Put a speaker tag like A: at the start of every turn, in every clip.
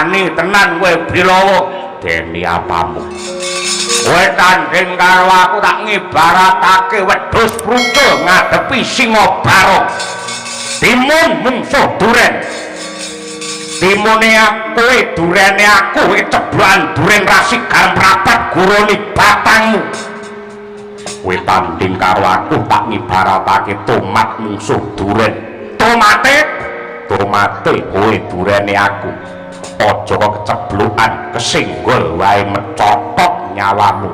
A: wani tenan kowe Bilawa dene apamu kowe tanding karo aku tak ngibaratake wedhus prutul ngadepi singa barong timun mungsuh duren timune aku durene aku ceblokan duren rasi garam rapat gurone batangmu kowe tanding karo aku tak ngibaratake tomat mungsuh duren tomate kowe durene aku aja kok keceblokan kesenggol wae mecotok nyawamu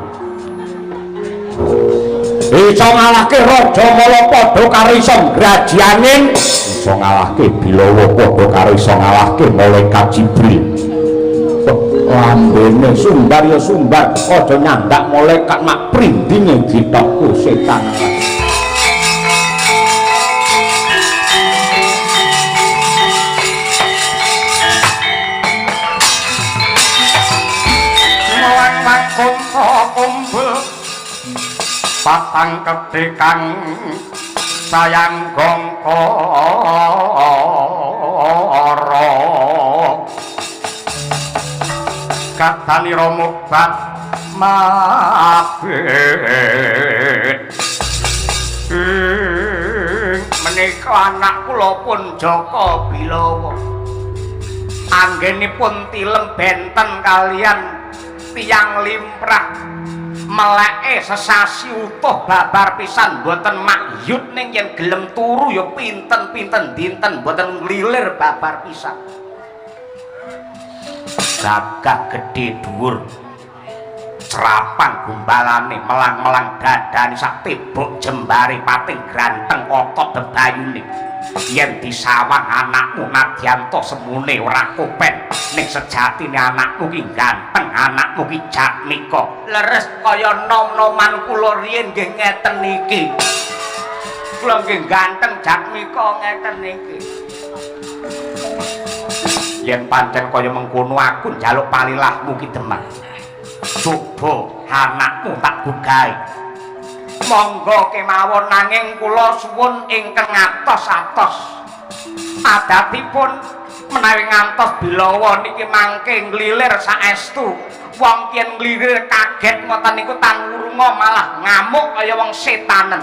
A: iso ngalahke Raja Mala padha karo iso ngrajianing iso ngalahke Bilawa padha karo iso ngalahke Malaikat Jibril lambene sumbar ya sumbar aja nyandak malaikat mak prindinge ditokku setan kumpul patang kedekan sayang gongkoro katani romobat mabit menika anak kula pun Jaka Bilawa anggenipun tilem benten kalian tiyang limprah meleke sesasi utuh babar pisan mboten makyut ning yen gelem turu ya pinten-pinten dinten mboten nglilir babar pisan gagah gedhe dhuwur cerapan gumbalane melang-melang dadane sak tebok jembare pating granteng otot bebayune yen disawang anakmu nadyanto semune ora kopen ning sejatine anakmu ki ganteng anakmu ki jakmika leres kaya nom-noman kula riyen nggih ngeten niki kula nggih ganteng jakmika ngeten niki yen pancen kaya mengkono aku njaluk palilahmu ki Demak coba anakmu tak gugahi monggo kemawon nanging kula suwun ingkang atos-atos adatipun menawi ngantos Bilawa niki mangke nglilir saestu wong yen nglilir kaget ngoten niku tan wurunga malah ngamuk kaya wong setanen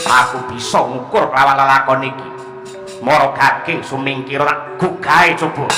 A: aku bisa ngukur lawan lelakon iki mara gage sumingkira tak gugahi coba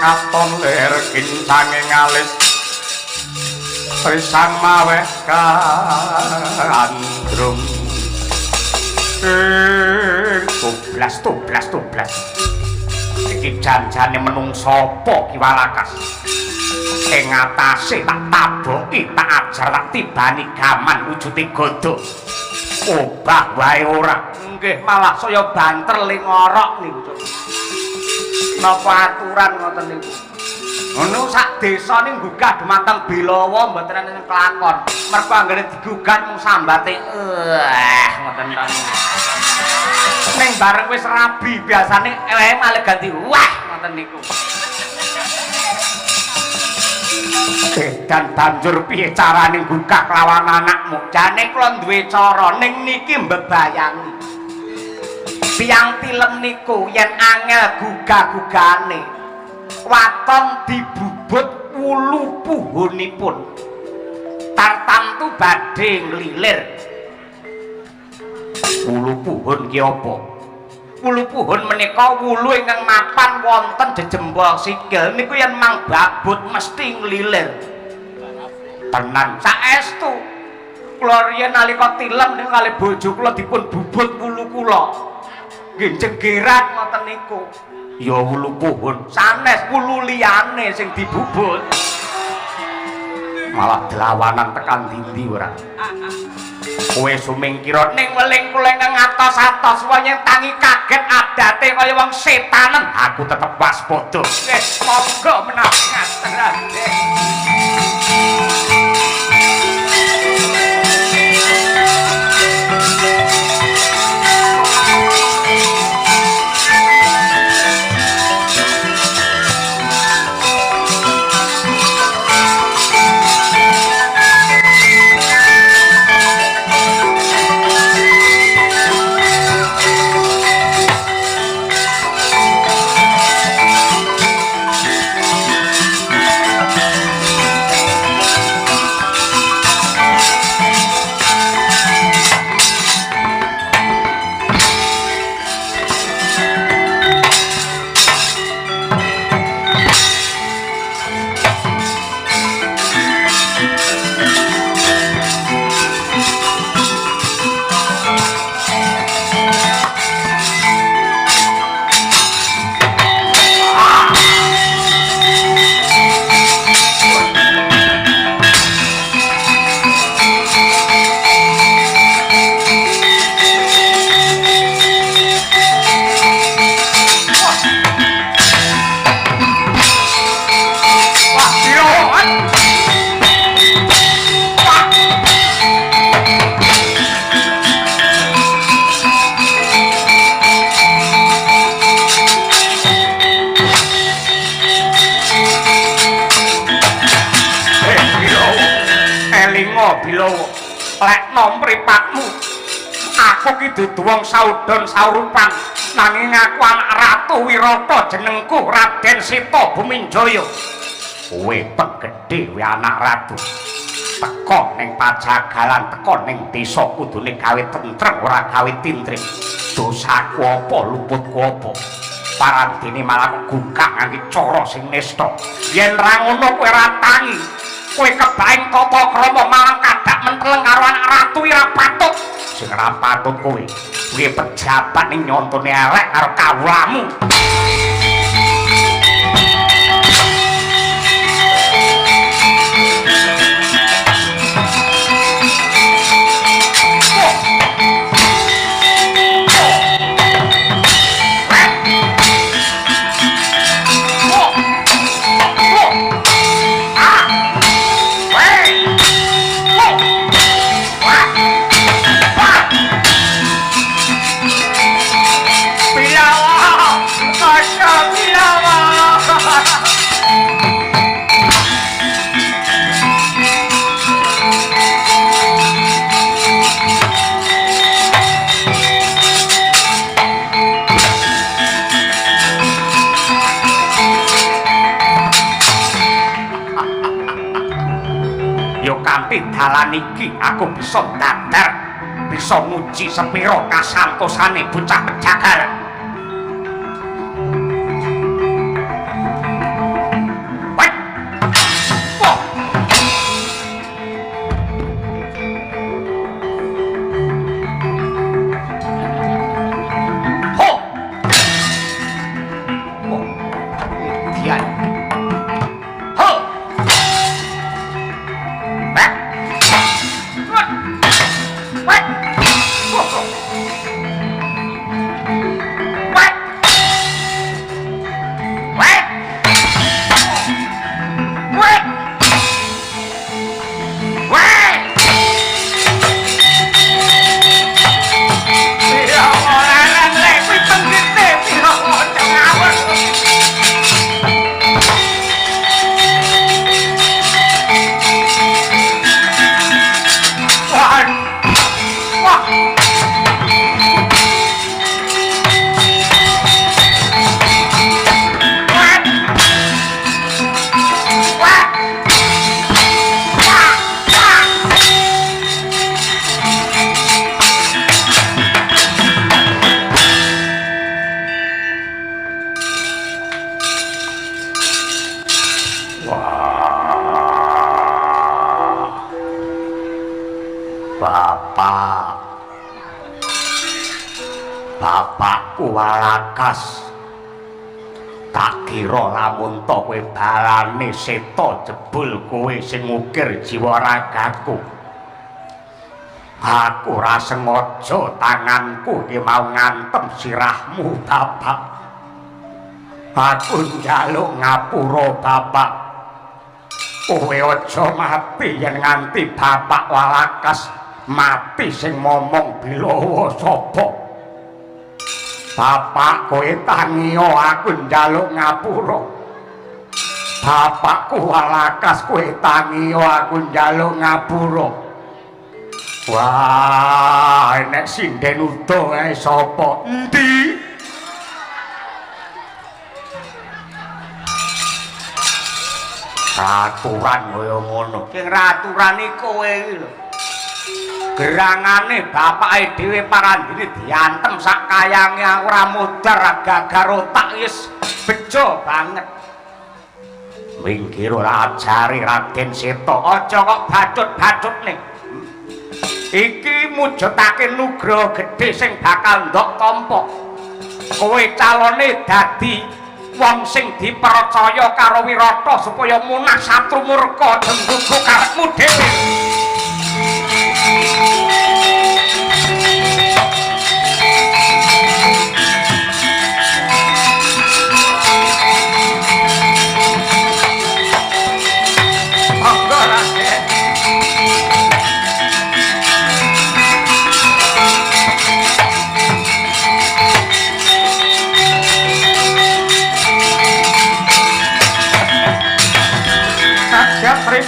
A: katon lir kincanging alis risang maweh kandrung tublas iki janjane menungso apa ki Walakas ing atase tak taboki tak ajar tak tibani gaman wujude godhog obah wae ora nggih malah saya banter ling ngorok niku napa aturan ngoten niku. Ngono sak desa ning gugah dumateng Bilawa mboten enten kelakon. Mergo anggere digugat mung sambate ngoten ta. Ning bareng wis rabi biasane malah ganti wah ngoten niku. Dan banjur piye carane gugah kelawan anakmu? Jane kula duwe cara ning niki mbebayani. Tiyang tilem niku yen angel gugah-gugane waton dibubut wulu puhunipun tartamtu badhe nglilir. Wulu puhun ki apa? Wulu puhun menika wulu ingkang mapan wonten jejembol sikil niku yen mang babut mesti nglilir. Tenan saestu kula riyen nalika tilem niku kalih bojo kula dipun bubut wulu kula. Nggih jenggerat ngoten niku. Ya wulu puhun, sanes wulu liyane sing dibubut. Malah delawanan tekan dindi ora. Kowe sumingkira ning weling kula ingkang atos-atos wanya tangi kaget adate kaya wong setanen. Aku tetep waspada. Wis monggo menawi ngaten. Bilawa lek nom mripatmu aku ki dudu wong saudon saurupan nanging aku anak Ratu Wirata jenengku Raden Sita Buminjaya. Kowe penggedhe kowe anak ratu teko ning pajagalan teko ning desa kudune gawe tentrem ora gawe tintrim. Dosaku apa luputku apa parantene malah gugak ngangge cara sing nista. Yen ra ngono kowe ra tangi kowe kebaing tata krama malang kadak menteleng karo anak ratu ora patut. Sing ora patut kowe pejabat ning nyontone elek karo kawulamu. Dalan iki aku bisa dadar bisa nguji sepiro kasantosane bocah pejagal. Walakas. Tak kira lamun to kowe balane seta jebul kowe sing ngukir jiwa ragaku. Aku ora sengaja tanganku iki mau ngantem sirahmu, Bapak. Aku njaluk ngapura, Bapak. Kowe aja mati yen nganti Bapak Walakas mati sing momong Bilawa sapa. Bapak kowe tangiyo aku njaluk ngapura. Bapakku Walakas kowe tangiyo aku njaluk ngapura. Wah, nek sinden udo ae sapa? Endi? Aturan kaya ngono. Sing raturan iki kowe iki lho. Gerangane bapake dhewe parandene diantem sak kayange ora mudhar gagar otak wis bejo banget. Minggir ora ajari Raden Seta, aja kok bacut-bacut ning. Iki mujudake nugraha gedhe sing bakal ndok tampa. Kowe calone dadi wong sing dipercaya karo Wirata supaya munah satru murka jenggugu karepmu dhewe.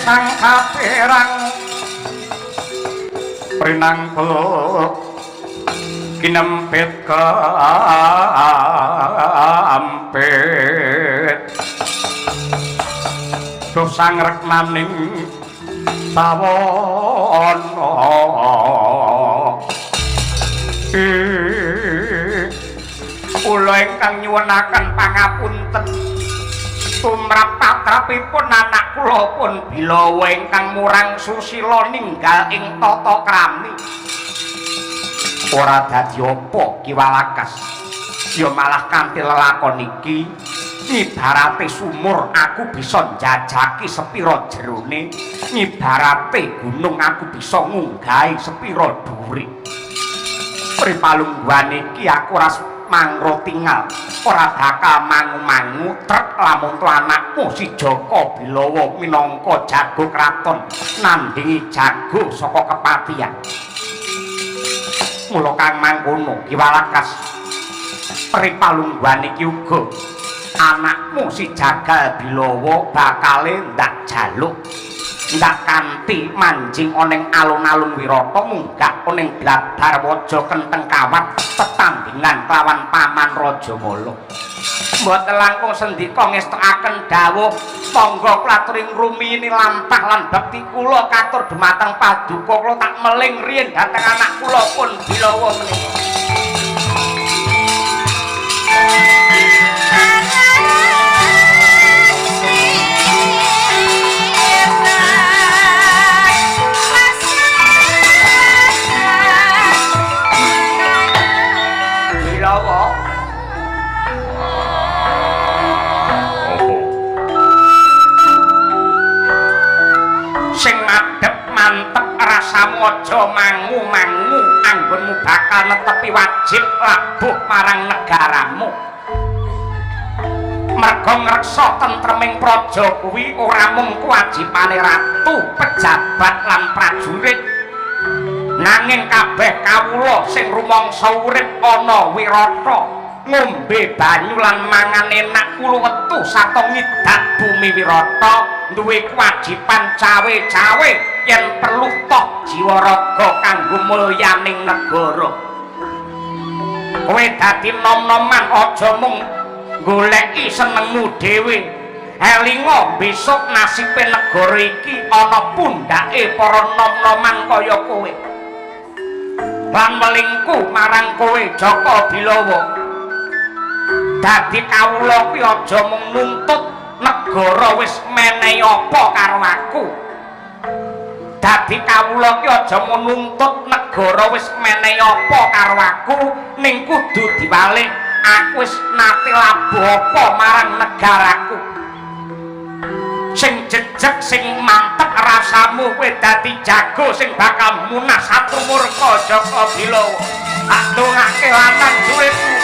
A: Sang kaperang prinangkul kinempit kampit dosang rekmaning tawon kula ingkang nyuwunaken pangapunten tumrap patrapipun anak kula pun Bilawa ingkang murang susila ninggal ing tata krami. Ora dadi apa Ki Walakas, ya malah kanthi lelakon iki nyibarate sumur aku bisa njajaki sepira jerone, nyibarate gunung aku bisa ngunggahi sepira dhuwure. Pripalungguhan iki aku ora mangro tinggal, ora bakal mangu-mangu trek lamun tu anakmu si Jaka Bilawa minangka jago kraton nandingi jago saka kepatihan. Mula kang mangkono Ki Walakas, pripalungguhan iki uga anakmu si Jagal Bilawa bakale ndak jaluk ndak kanthi manjing oneng alun-alun Wirata munggah oneng Bladarwaja kenteng kawat tetandingan kelawan Paman Rajamala. Mboten langkung sendika ngestakaken dawuh monggo klaturing rumiyini lampah lan bekti kula katur dumateng paduka kula tak meling riyen dhateng anak kula pun Bilawa menika. Rasamu aja mangu-mangu anggonmu bakal netepi wajib labuh marang negaramu. Merga ngreksa tentreming praja kuwi ora mung kewajibane ratu, pejabat lan prajurit, nanging kabeh kawula sing rumangsa urip ana Wirata, ngombe banyu lan mangan enak kulo wetu sarta ngidat bumi Wirata duwe kewajiban cawe-cawe yen perlu toh jiwa raga kanggo mulyaning negara. Kowe dadi nom-noman aja mung goleki senengmu dhewe. Elinga besok nasibe negara iki ana pundhake para nom-noman kaya kowe. Lan melingku marang kowe Jaka Bilawa. Dadi kawula kuwi aja mung nuntut negara wis menehi apa karo aku. Dadi kawula ki aja menuntut negara wis menehi apa karo aku, ning kudu diwalik aku wis nate labuh apa marang negaraku sing jejeg sing mantep rasamu kowe dadi jago sing bakal munah satumurka Jaka Bilawa tak dongake lanang duweku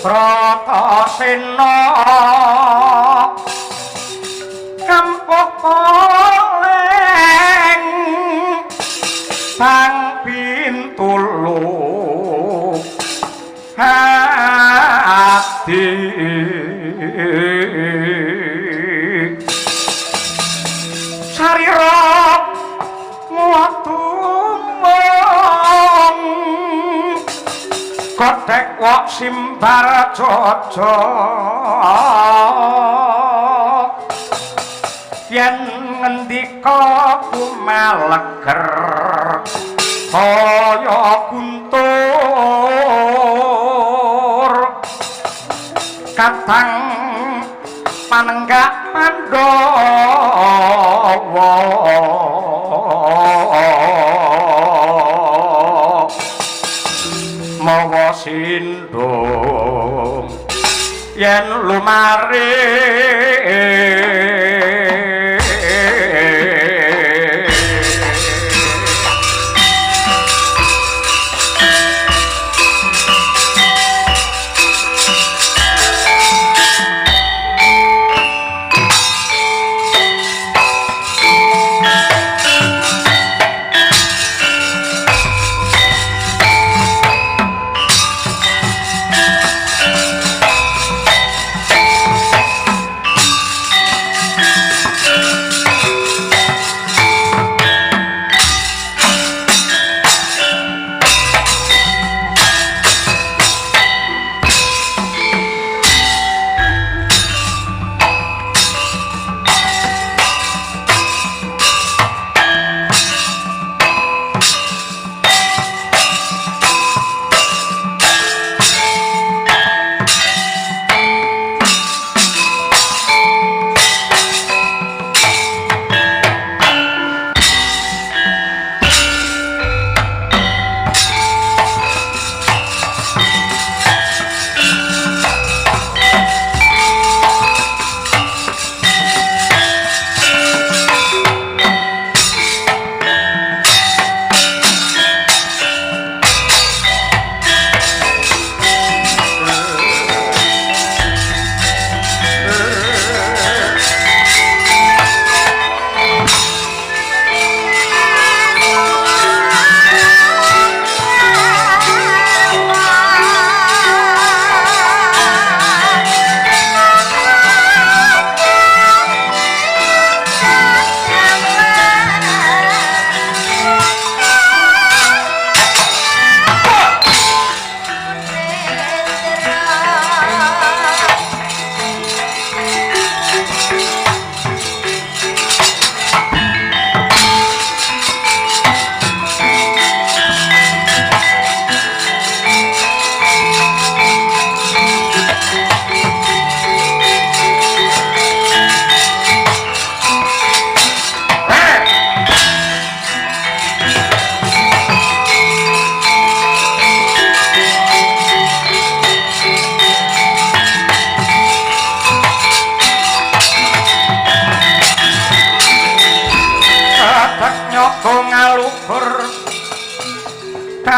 A: Pratasena kampuh koleng sang pintulung hati sarira watumong kotek wak simbar jojo yen ngendika kumeleger kaya guntur kadang panenggak Pandhawa mawa sindung yen lumare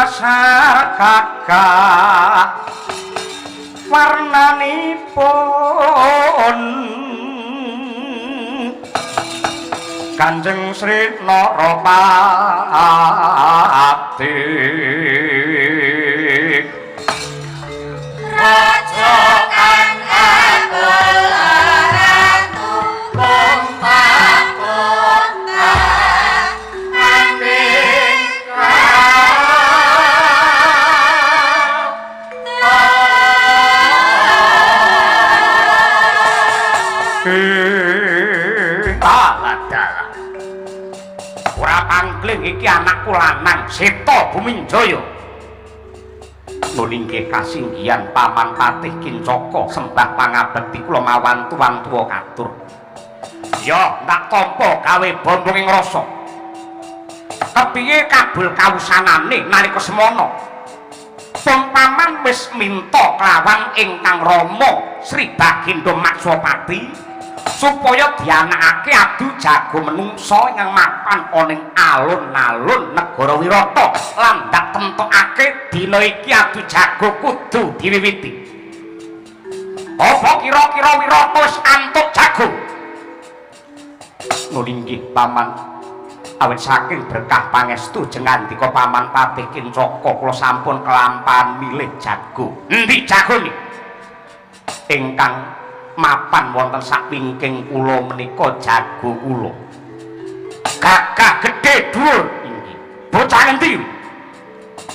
A: dasar kakak warnanipun Kanjeng Sri Narapati Wangling iki anakku lanang Seta Buminjaya. Nulinggih kasinggihan Paman Patih Kincaka sembah pangabekti kula mawan tuwang tuwa katur. Ya, ndak tampa gawe bombong ing rasa. Kepiye kabul kawusanane nalika semana? Paman wis minta klawang ingkang Rama Sri Bagindo Maksopati supaya dianakake adu jago menungsa ingkang mapan ana ing alun-alun negara Wirata lan ndak temtokake dina iki adu jago kudu diwiwiti. Apa kira-kira Wirata wis antuk jago? Nulinggih Paman, awit saking berkah pangestu jengandika Paman Patih Kincaka kula sampun kelampahan milih jago. Endi jagone? Ingkang mapan wonten sakwingking kula menika jago kula. Gagah gedhe dhuwur inggih. Bocah endi?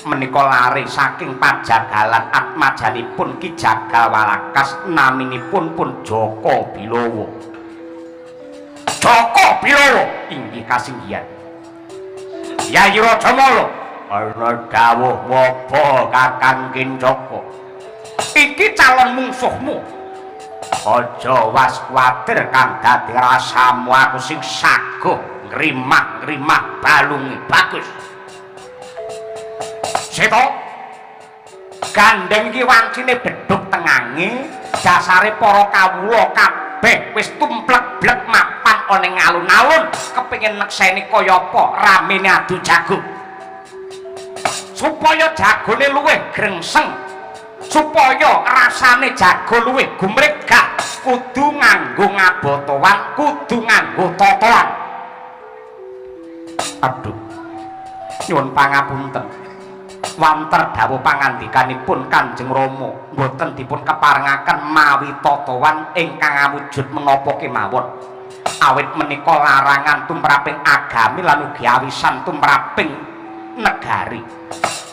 A: Menika lare saking pajagalan atmajanipun Ki Jagawalakas naminipun pun Jaka Bilawa. Jaka Bilawa inggih kasinggihan. Yayi Rajamala, ana dawuh apa Kakang Kincaka? Iki calon mungsuhmu. Aja was kuwatir kang dadi rasamu aku sing saguh ngrimah-ngrimah balungi bagus. Seta gandeng iki wancine bedhug tengange, dasare para kawula kabeh wis tumplek-blek mapan ana ing alun-alun kepengin nekseni kaya apa ramene adu jago. Supaya jagone luwih grengseng, supaya rasane jago luwih gumregah, kudu nganggo ngabotowan, kudu nganggo totoan. Aduh, nyuwun pangapunten. Wanter dawuh pangandikanipun Kanjeng Rama boten dipun keparengaken mawi totowan ingkang awujud menapa kemawon. Awit menika larangan tumraping agami lan ugi awisan tumraping negari.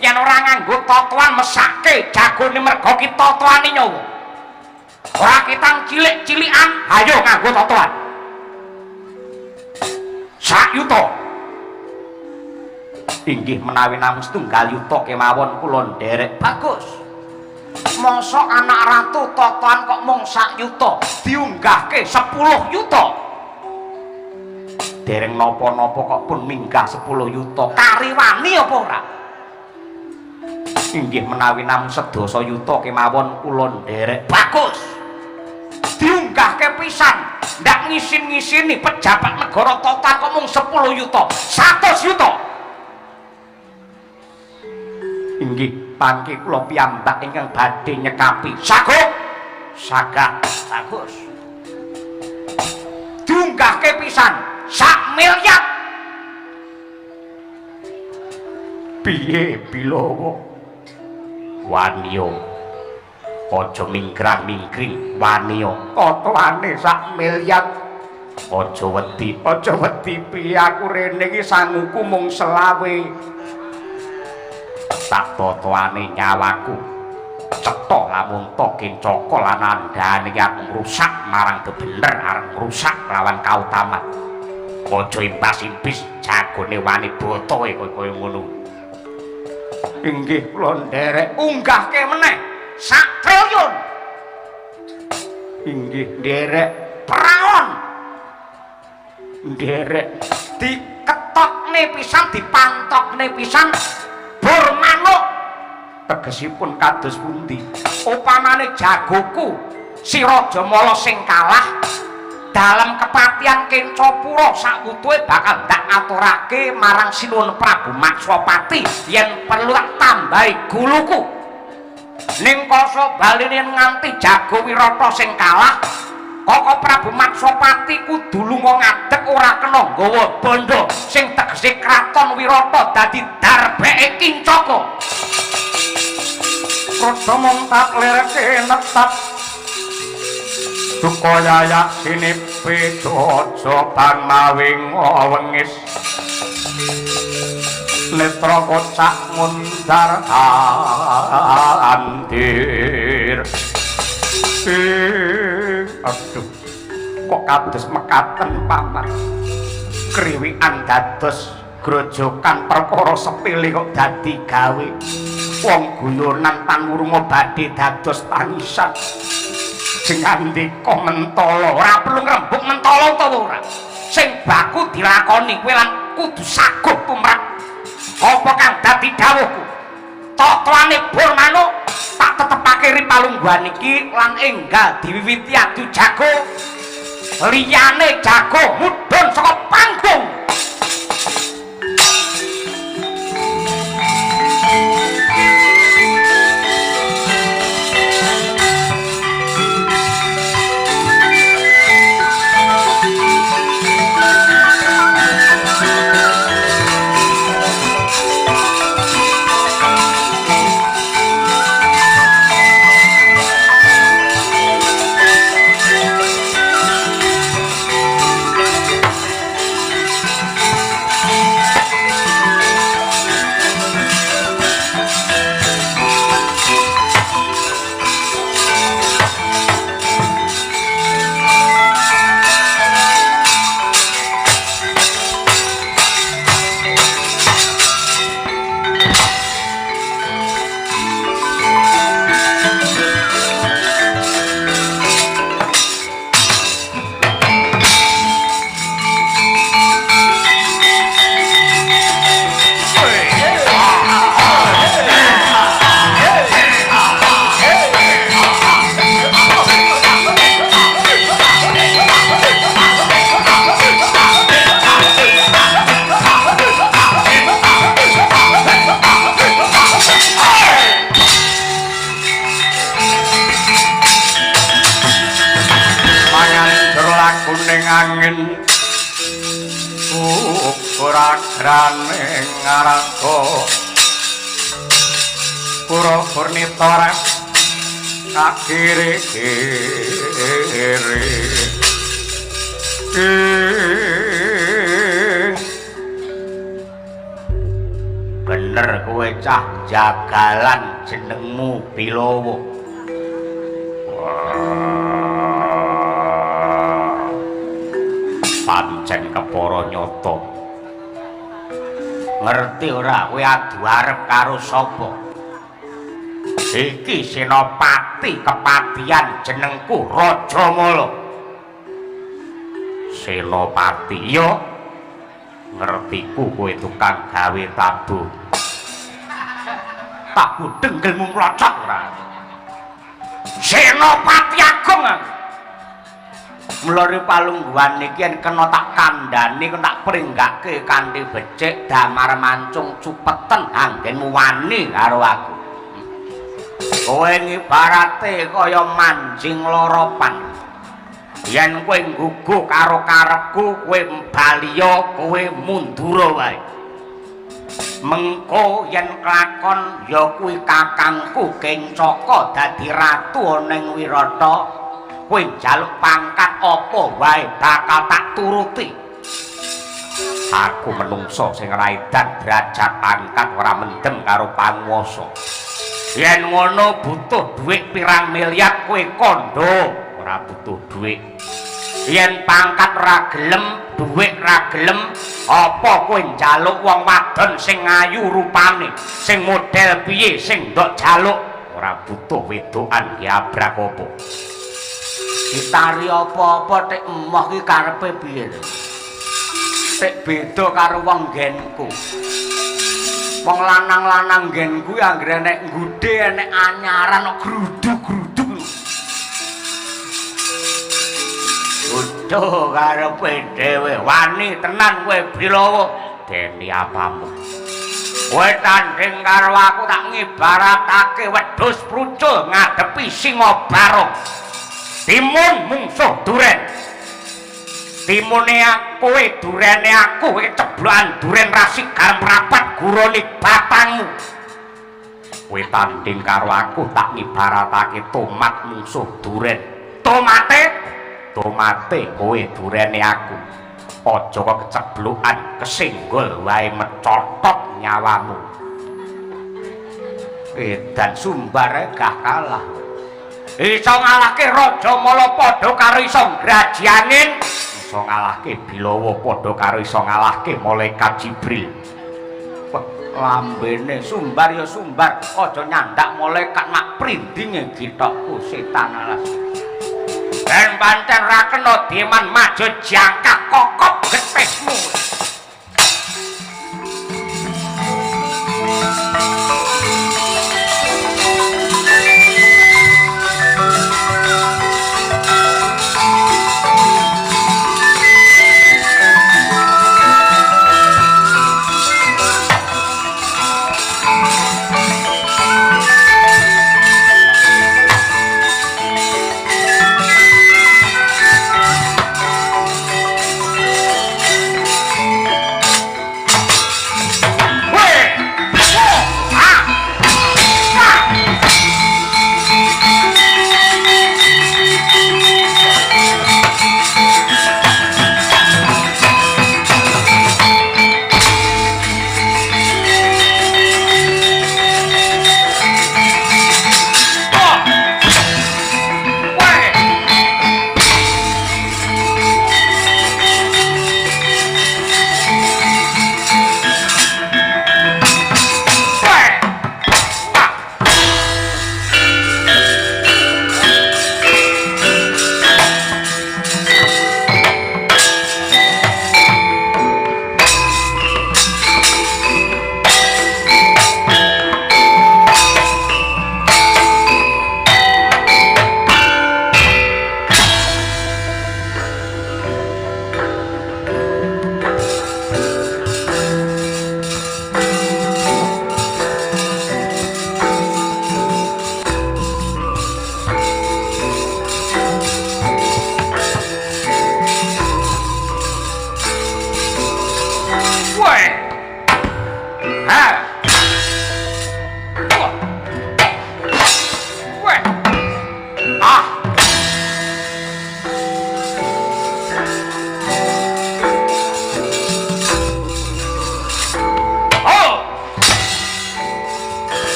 A: Yen ora nganggo totoan mesake jagone merga ki totoane nyawa. Ora kitang cilik-cilikan, ayo nganggo totoan. Sak yuta. Inggih menawi namung setunggal yuta kemawon kula nderek bagus. Mosok anak ratu totoan kok mung sak yuta, diunggahke 10 yuta. Dereng napa-napa kok pun minggah 10 yuta. Kariwani apa ora? Inggih menawi namung sedasa yuta kemawon kula nderek bagus. Diunggahke pisan, ndak ngisin-ngisini pejabat negara totoan kok mung 10 yuta, 100 yuta. Inggih pangki kula piyambak ingkang badhe nyekapi saguh sagak bagus diunggahke pisan 1 miliar. Piye Bilawa? Waniya aja mingkrang-mingkring waniya totoane 1 miliar. Aja wedi piye aku rene iki sanguku mung 20. Tak totoane nyawaku cetha lamun to Kincaka lan andhane aku ngrusak marang bebener arep ngrusak lawan kautaman. Aja imbas-imbis jagone wani botoe kaya ngono. Inggih kula nderek unggahke meneh 1 triliun. Inggih nderek praon. Nderek diketokne pisan dipantokne pisan. Bur manuk tegesipun kados pundi? Upamane jagoku si Rajamala sing kalah dalam kepatihan Kencapura sakutuhe bakal ndak ngaturake marang Sinuwun Prabu Maksopati yen perlu tak tambahi guluku. Ning koso baline nganti jago Wirata sing kalah, Koko Prabu Maksopati kudu lunga ngadeg ora kena nggawa bondo sing tegese kraton Wirata dadi darbeke Kincaka. Rada mung tak lirike netep duka yayak sinipe aja bang mawing wengis netra kocak mundar andir. Aduh, kok kados mekaten Paman. Kriwikan dados grojokan perkara sepele kok dadi gawe wong guyonan panurunga badhe dados tangisan sing andika mentala ora perlu ngrembug mentala utawa ora sing baku dilakoni kowe lan kudu saguh tumrap apa kang dadi dawuhku totoane bur manuk tak tetepake ripalungguhan iki lan enggal diwiwiti adu jago liyane jago mudhun saka panggung. Ragrane ngarangka pura purnitara kakire-kire bener kowe cah jagalan jenengmu Bilawa pancen kepara nyata ngerti ora kowe adu arep karo sapa iki senopati kepatihan jenengku Rajamala senopati yo ngertiku kowe tukang gawe tabuh tabuh denggelmu mlocot ora senopati agung mulane palungguhan iki yen kena tak kandhani kok tak pringgake kanthi becik damar mancung cupeten anggenmu wani karo aku. Kowe ngibarate kaya manjing loropan. Yen kowe nggugu karo karepku, kowe mbaliya, kowe mundura wae. Mengko yen kelakon ya kuwi kakangku Kencaka dadi ratu ning Wirata. Kowe njaluk pangkat apa wae bakal tak turuti. Aku menungso sing ora edan derajat pangkat ora mendem karo panguwasa. Yen ngono butuh dhuwit pirang miliar kowe kandha ora butuh dhuwit. Yen pangkat ora gelem, dhuwit ora gelem, apa kowe njaluk wong wadon sing ayu rupane, sing model piye sing ndok jaluk ora butuh wedokan diabrak apa. Ditari apa-apa tek emoh ki karepe piye lho. Tek beda karo wong nggenku. Wong lanang-lanang nggenku anggere nek nggudhe enek anyaran kok gruduk-gruduk lho. Utuh karepe dhewe wani tenan kowe Bilawa deni apamu. Kowe tanding karo aku tak ngibaratake wedhus prucul ngadepi singa barong. Timun mungsuh duren. Timune kowe durene aku kowe ceblokan duren rasik garem rapat gurone batangmu. Kowe tanding karo aku tak ngibaratake tomat mungsuh duren. Tomate kowe durene aku. Aja kok keceblokan kesenggol wae mecotot nyawamu. Dan sumbare gah kalah. Iso ngalahke Rajamala padha karo iso ngrajangin iso ngalahke Bilawa padha karo iso ngalahke malaikat Jibril. Lambene sumbar ya sumbar, aja nyandak malaikat mak prindinge githokku setan alas. Ben pancen ra kena diman maju jangkak kokop getihmu.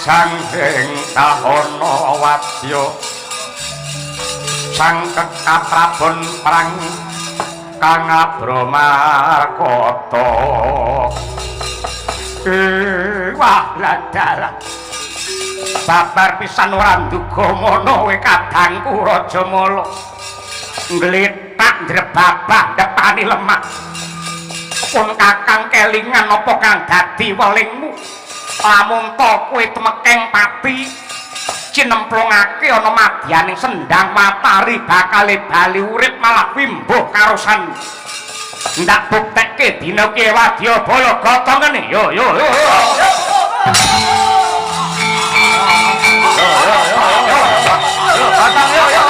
A: jangking tahono wadya sang kekaprabon perang kang Abramarkata wah ladalah babar pisan ora nduga mono we kadangku Rajamala ngletak ndrebabah depani lemah pun kakang kelingan apa kang dadi welingmu lamun to kowe temekeng pati cinemplungake ana madyaning sendang matari bakal bali urip malah wimbuh karosan ndak buktekke dina ki Wadyabala gotongane yo yo yo batang yo yo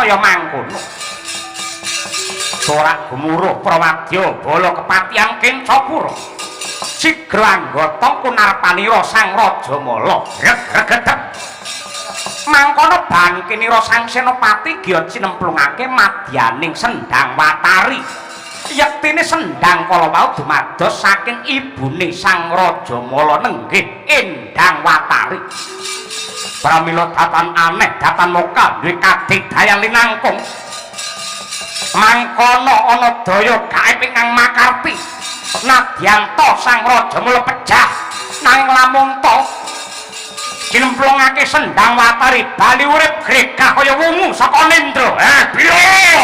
A: kaya mangkono sorak gemuruh Prawadyabala kepatihan Kencapura sigra anggota kunarpanira sang Rajamala regregedeg mangkono bangkinira sang Senopati giya cinemplungake madyaning sendang watari yektine sendang kala wau dumados saking ibune sang Rajamala nenggih Endang Watari pramila datan aneh datan moka duwe kadidayang linangkung mangkono ana daya gaib ingkang makarti nadyan to sang Rajamala pejah nanging lamun to cinemplungake sendang watari bali urip gregah kaya wungu saka nendra piye